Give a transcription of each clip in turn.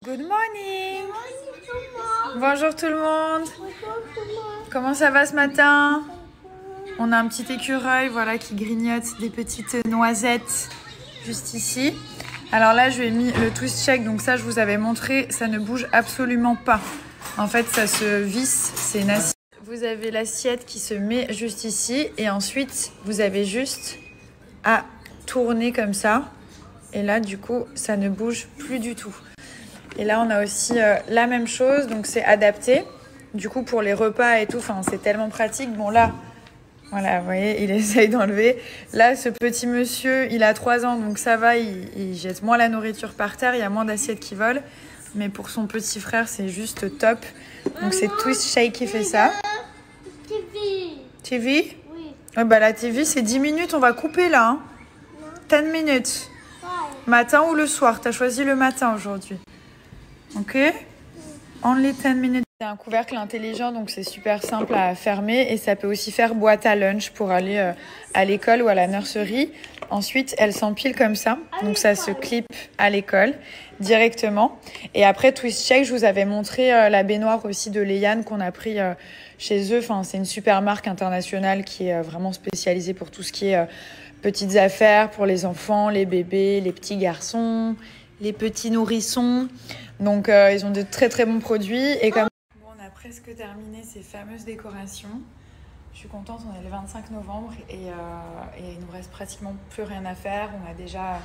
Good morning. Bonjour tout le monde. Comment ça va ce matin? On a un petit écureuil voilà, qui grignote des petites noisettes juste ici. Alors là, je lui ai mis le twist check, donc ça, je vous avais montré, ça ne bouge absolument pas. En fait, ça se visse, c'est une assiette. Vous avez l'assiette qui se met juste ici et ensuite, vous avez juste à tourner comme ça. Et là, du coup, ça ne bouge plus du tout. Et là, on a aussi la même chose, donc c'est adapté. Du coup, pour les repas et tout, c'est tellement pratique. Bon, là, voilà, vous voyez, il essaye d'enlever. Là, ce petit monsieur, il a 3 ans, donc ça va, il jette moins la nourriture par terre, il y a moins d'assiettes qui volent. Mais pour son petit frère, c'est juste top. Donc, c'est Twist Shake qui fait ça. TV. TV? Oui. Ouais, bah, la TV, c'est 10 minutes, on va couper là. Hein. 10 minutes. Matin ou le soir? Tu as choisi le matin aujourd'hui. Ok? Only 10 minutes. C'est un couvercle intelligent, donc c'est super simple à fermer. Et ça peut aussi faire boîte à lunch pour aller à l'école ou à la nurserie. Ensuite, elle s'empile comme ça. Donc ça se clip à l'école directement. Et après, Twist Check, je vous avais montré la baignoire aussi de Léane qu'on a pris chez eux. Enfin, c'est une super marque internationale qui est vraiment spécialisée pour tout ce qui est petites affaires pour les enfants, les bébés, les petits garçons, les petits nourrissons. Donc, ils ont de très très bons produits. Et comme bon, on a presque terminé ces fameuses décorations. Je suis contente, on est le 25 novembre et il nous reste pratiquement plus rien à faire. On a déjà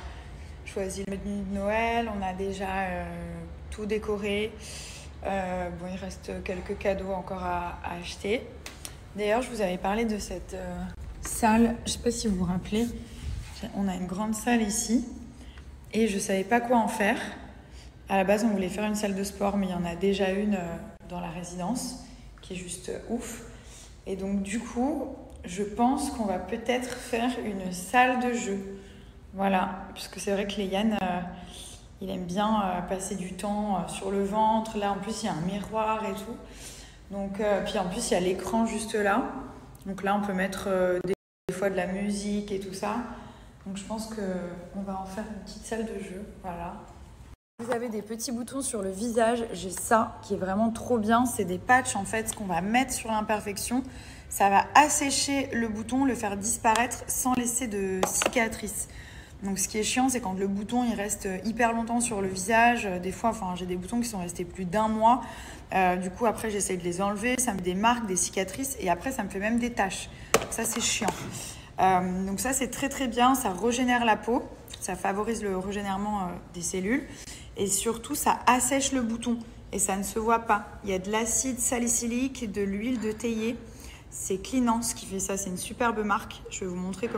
choisi le menu de Noël, on a déjà tout décoré. Bon, il reste quelques cadeaux encore à acheter. D'ailleurs, je vous avais parlé de cette salle, je ne sais pas si vous vous rappelez, on a une grande salle ici et je ne savais pas quoi en faire. À la base, on voulait faire une salle de sport, mais il y en a déjà une dans la résidence qui est juste ouf. Et donc, du coup, je pense qu'on va peut-être faire une salle de jeu. Voilà, parce que c'est vrai que Léane, il aime bien passer du temps sur le ventre. Là, en plus, il y a un miroir et tout. Donc, puis en plus, il y a l'écran juste là. Donc là, on peut mettre des fois de la musique et tout ça. Donc, je pense qu'on va en faire une petite salle de jeu. Voilà. Vous avez des petits boutons sur le visage. J'ai ça qui est vraiment trop bien. C'est des patchs en fait qu'on va mettre sur l'imperfection. Ça va assécher le bouton, le faire disparaître sans laisser de cicatrices. Donc ce qui est chiant, c'est quand le bouton il reste hyper longtemps sur le visage. Des fois, j'ai des boutons qui sont restés plus d'1 mois. Du coup, après, j'essaye de les enlever. Ça me fait des marques, des cicatrices. Et après, ça me fait même des taches. Donc ça, c'est chiant. Donc ça, c'est très très bien. Ça régénère la peau. Ça favorise le régénèrement des cellules. Et surtout, ça assèche le bouton et ça ne se voit pas. Il y a de l'acide salicylique, de l'huile de théier. C'est Cleanance qui fait ça. C'est une superbe marque. Je vais vous montrer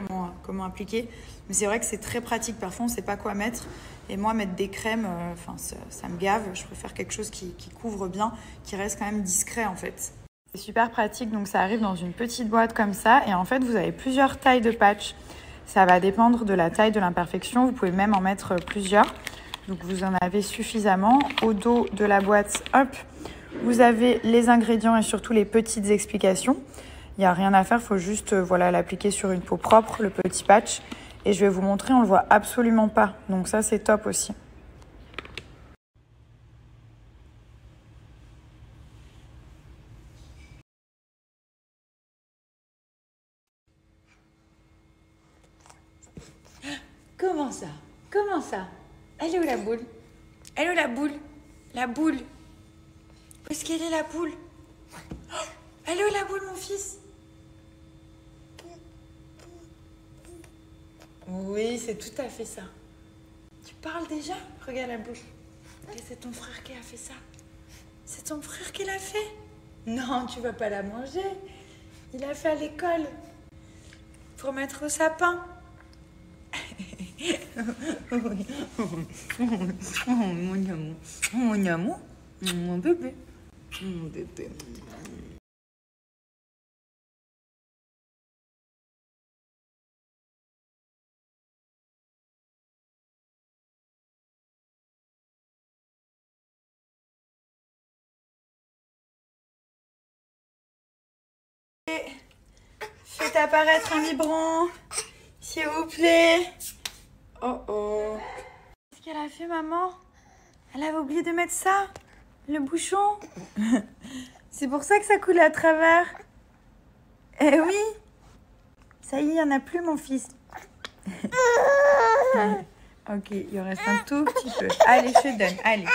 comment appliquer. Mais c'est vrai que c'est très pratique. Parfois, on ne sait pas quoi mettre. Et moi, mettre des crèmes, ça me gave. Je préfère quelque chose qui couvre bien, qui reste quand même discret en fait. C'est super pratique. Donc, ça arrive dans une petite boîte comme ça. Et en fait, vous avez plusieurs tailles de patch. Ça va dépendre de la taille de l'imperfection. Vous pouvez même en mettre plusieurs. Donc, vous en avez suffisamment. Au dos de la boîte, hop, vous avez les ingrédients et surtout les petites explications. Il n'y a rien à faire, il faut juste l'appliquer sur une peau propre, le petit patch. Et je vais vous montrer, on ne le voit absolument pas. Donc ça, c'est top aussi. Comment ça? Comment ça? Elle est où la boule? Elle est où la boule? La boule? Où est-ce qu'elle est la boule? Oh, elle est où la boule, mon fils? Oui, c'est tout à fait ça. Tu parles déjà? Regarde la boule. Et c'est ton frère qui a fait ça. C'est ton frère qui l'a fait? Non, tu vas pas la manger. Il a fait à l'école. Pour mettre au sapin. Mon amour. Mon amour. Mon bébé. Mon bébé. Faites apparaître un biberon, s'il vous plaît. Oh oh. Qu'est-ce qu'elle a fait, maman? Elle avait oublié de mettre ça, le bouchon. C'est pour ça que ça coule à travers. Eh oui. Ça y est, il n'y en a plus, mon fils. Ok, il en reste un tout petit peu. Allez, je te donne, allez.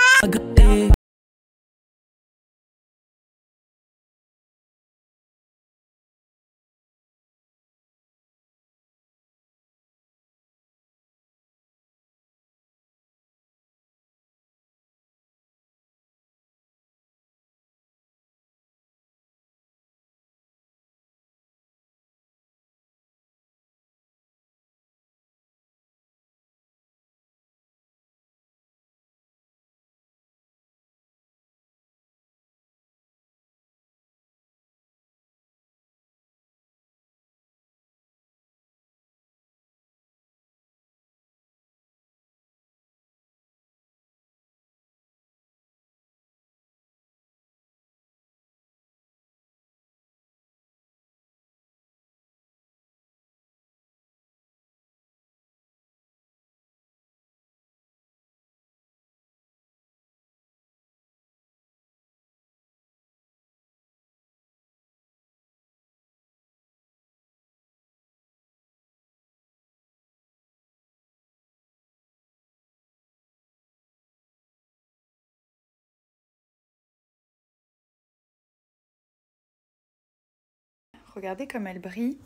Regardez comme elles brillent.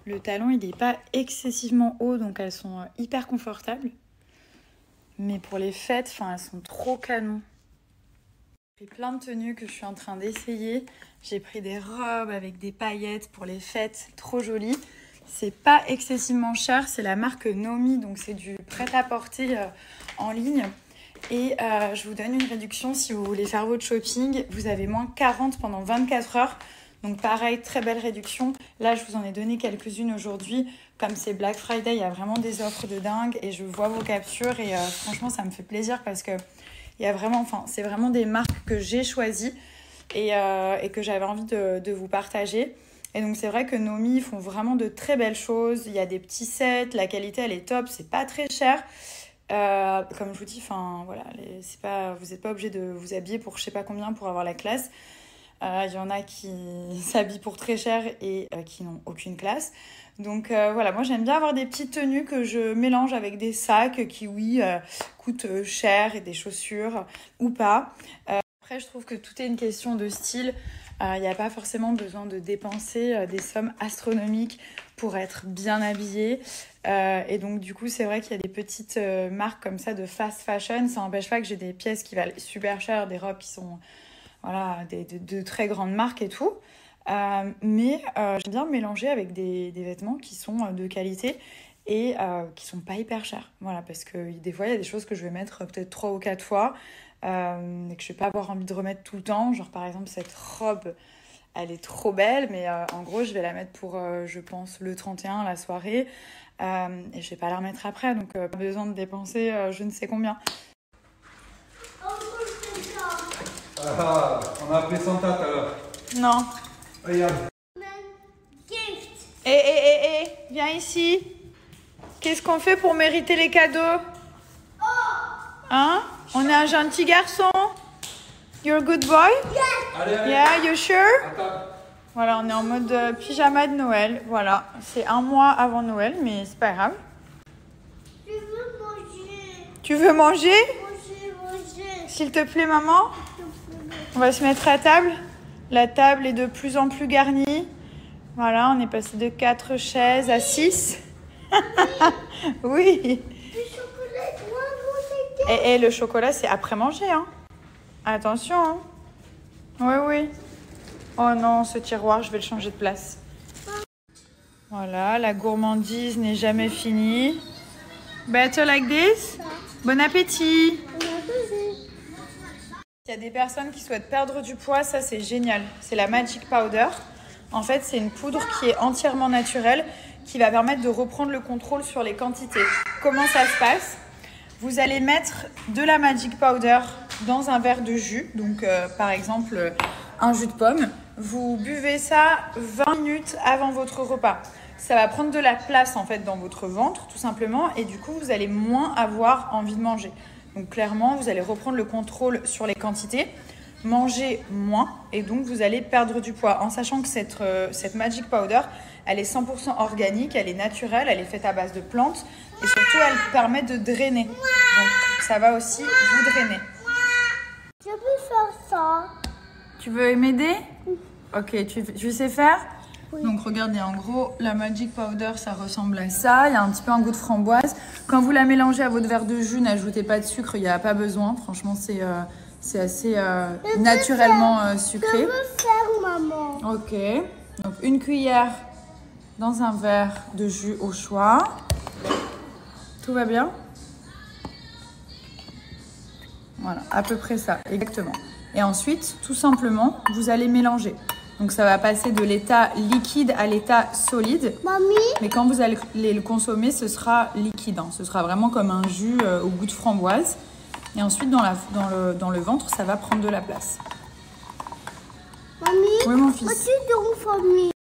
Le talon, il n'est pas excessivement haut, donc elles sont hyper confortables. Mais pour les fêtes, elles sont trop canon. J'ai pris plein de tenues que je suis en train d'essayer. J'ai pris des robes avec des paillettes pour les fêtes, trop jolies. C'est pas excessivement cher, c'est la marque Nomi, donc c'est du prêt-à-porter en ligne. Et je vous donne une réduction si vous voulez faire votre shopping. Vous avez moins 40 pendant 24 heures. Donc pareil, très belle réduction. Là, je vous en ai donné quelques-unes aujourd'hui. Comme c'est Black Friday, il y a vraiment des offres de dingue. Et je vois vos captures et franchement, ça me fait plaisir parce que il y a vraiment, c'est vraiment des marques que j'ai choisies et que j'avais envie de vous partager. Et donc, c'est vrai que Nomi font vraiment de très belles choses. Il y a des petits sets, la qualité, elle est top. C'est pas très cher. Comme je vous dis, voilà, vous n'êtes pas obligé de vous habiller pour je sais pas combien pour avoir la classe. Il y en a qui s'habillent pour très cher et qui n'ont aucune classe. Donc voilà, moi j'aime bien avoir des petites tenues que je mélange avec des sacs qui, oui, coûtent cher et des chaussures ou pas. Après, je trouve que tout est une question de style. Il n'y a pas forcément besoin de dépenser des sommes astronomiques pour être bien habillé. Et donc, du coup, c'est vrai qu'il y a des petites marques comme ça de fast fashion. Ça n'empêche pas que j'ai des pièces qui valent super cher, des robes qui sont... Voilà, de très grandes marques et tout. Mais j'aime bien mélanger avec des vêtements qui sont de qualité et qui sont pas hyper chers. Voilà, parce que des fois, il y a des choses que je vais mettre peut-être 3 ou 4 fois et que je vais pas avoir envie de remettre tout le temps. Genre, par exemple, cette robe, elle est trop belle, mais en gros, je vais la mettre pour, je pense, le 31, la soirée. Et je vais pas la remettre après, donc pas besoin de dépenser je ne sais combien. Ah, on a appelé Santa tout à l'heure. Non. Regarde. Viens ici. Qu'est-ce qu'on fait pour mériter les cadeaux? Hein? On est un gentil garçon. You're a good boy? Allez, allez. Yeah, you sure? Attends. Voilà, on est en mode pyjama de Noël. Voilà, c'est un mois avant Noël, mais c'est pas grave. Je veux manger. Tu veux manger? Manger. S'il te plaît, maman? On va se mettre à table. La table est de plus en plus garnie. Voilà, on est passé de 4 chaises à 6. Oui. Le chocolat, Et le chocolat, c'est après manger, hein. Attention, hein. Oui, oui. Oh non, ce tiroir, je vais le changer de place. Voilà, la gourmandise n'est jamais finie. Better like this? Bon appétit! Il y a des personnes qui souhaitent perdre du poids, ça c'est génial. C'est la Magic Powder. En fait, c'est une poudre qui est entièrement naturelle, qui va permettre de reprendre le contrôle sur les quantités. Comment ça se passe? Vous allez mettre de la Magic Powder dans un verre de jus, donc par exemple un jus de pomme. Vous buvez ça 20 minutes avant votre repas. Ça va prendre de la place en fait dans votre ventre tout simplement et du coup vous allez moins avoir envie de manger. Donc clairement, vous allez reprendre le contrôle sur les quantités, manger moins et donc vous allez perdre du poids. En sachant que cette Magic Powder, elle est 100% organique, elle est naturelle, elle est faite à base de plantes et surtout elle permet de drainer. Donc ça va aussi vous drainer. Je peux faire ça. Tu veux m'aider? Ok, tu sais faire? Oui. Donc regardez, en gros, la Magic Powder, ça ressemble à ça. Il y a un petit peu un goût de framboise. Quand vous la mélangez à votre verre de jus, n'ajoutez pas de sucre, il n'y a pas besoin. Franchement, c'est assez naturellement sucré. Je veux faire, maman. Ok, donc une cuillère dans un verre de jus au choix. Tout va bien? Voilà, à peu près ça, exactement. Et ensuite, tout simplement, vous allez mélanger. Donc ça va passer de l'état liquide à l'état solide. Mamie? Mais quand vous allez le consommer, ce sera liquide. Hein. Ce sera vraiment comme un jus au goût de framboise. Et ensuite, dans le ventre, ça va prendre de la place. Mamie? Oui, mon fils.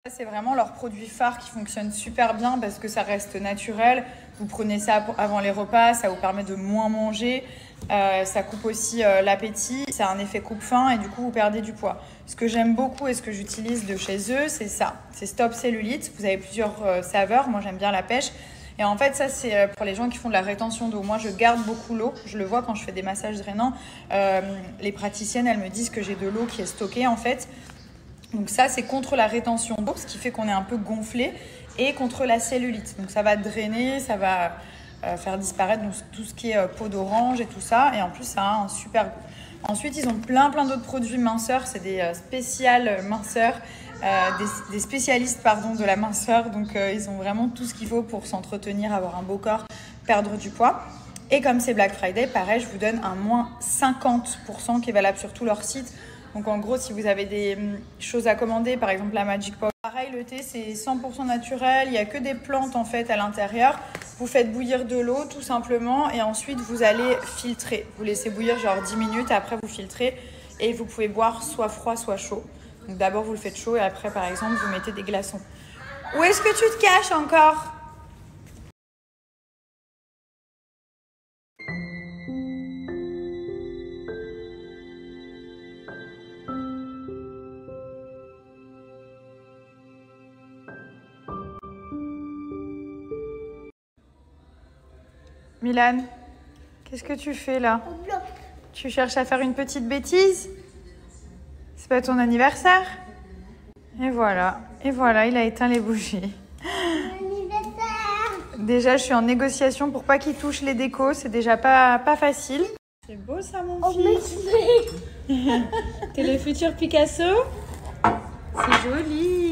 C'est vraiment leur produit phare qui fonctionne super bien parce que ça reste naturel. Vous prenez ça avant les repas, ça vous permet de moins manger. Ça coupe aussi l'appétit. Ça a un effet coupe-faim et du coup, vous perdez du poids. Ce que j'aime beaucoup et ce que j'utilise de chez eux, c'est ça. C'est Stop Cellulite. Vous avez plusieurs saveurs. Moi, j'aime bien la pêche. Et en fait, ça, c'est pour les gens qui font de la rétention d'eau. Moi, je garde beaucoup l'eau. Je le vois quand je fais des massages drainants. Les praticiennes, elles me disent que j'ai de l'eau qui est stockée, en fait. Donc ça, c'est contre la rétention d'eau, ce qui fait qu'on est un peu gonflé, et contre la cellulite. Donc ça va drainer, ça va faire disparaître tout ce qui est peau d'orange et tout ça. Et en plus, ça a un super goût. Ensuite, ils ont plein d'autres produits minceurs. C'est des spéciales minceurs, des spécialistes de la minceur. Donc ils ont vraiment tout ce qu'il faut pour s'entretenir, avoir un beau corps, perdre du poids. Et comme c'est Black Friday, pareil, je vous donne un moins 50% qui est valable sur tout leur site. Donc en gros, si vous avez des choses à commander, par exemple la Magic Powder, pareil, le thé c'est 100% naturel, il n'y a que des plantes en fait à l'intérieur. Vous faites bouillir de l'eau tout simplement et ensuite vous allez filtrer. Vous laissez bouillir genre 10 minutes, après vous filtrez et vous pouvez boire soit froid soit chaud. Donc d'abord vous le faites chaud et après par exemple vous mettez des glaçons. Où est-ce que tu te caches encore ? Milan, qu'est-ce que tu fais là? Tu cherches à faire une petite bêtise? C'est pas ton anniversaire? Et voilà, il a éteint les bougies. Déjà, je suis en négociation pour pas qu'il touche les décos, c'est déjà pas facile. C'est beau ça, mon fils. T'es le futur Picasso? C'est joli.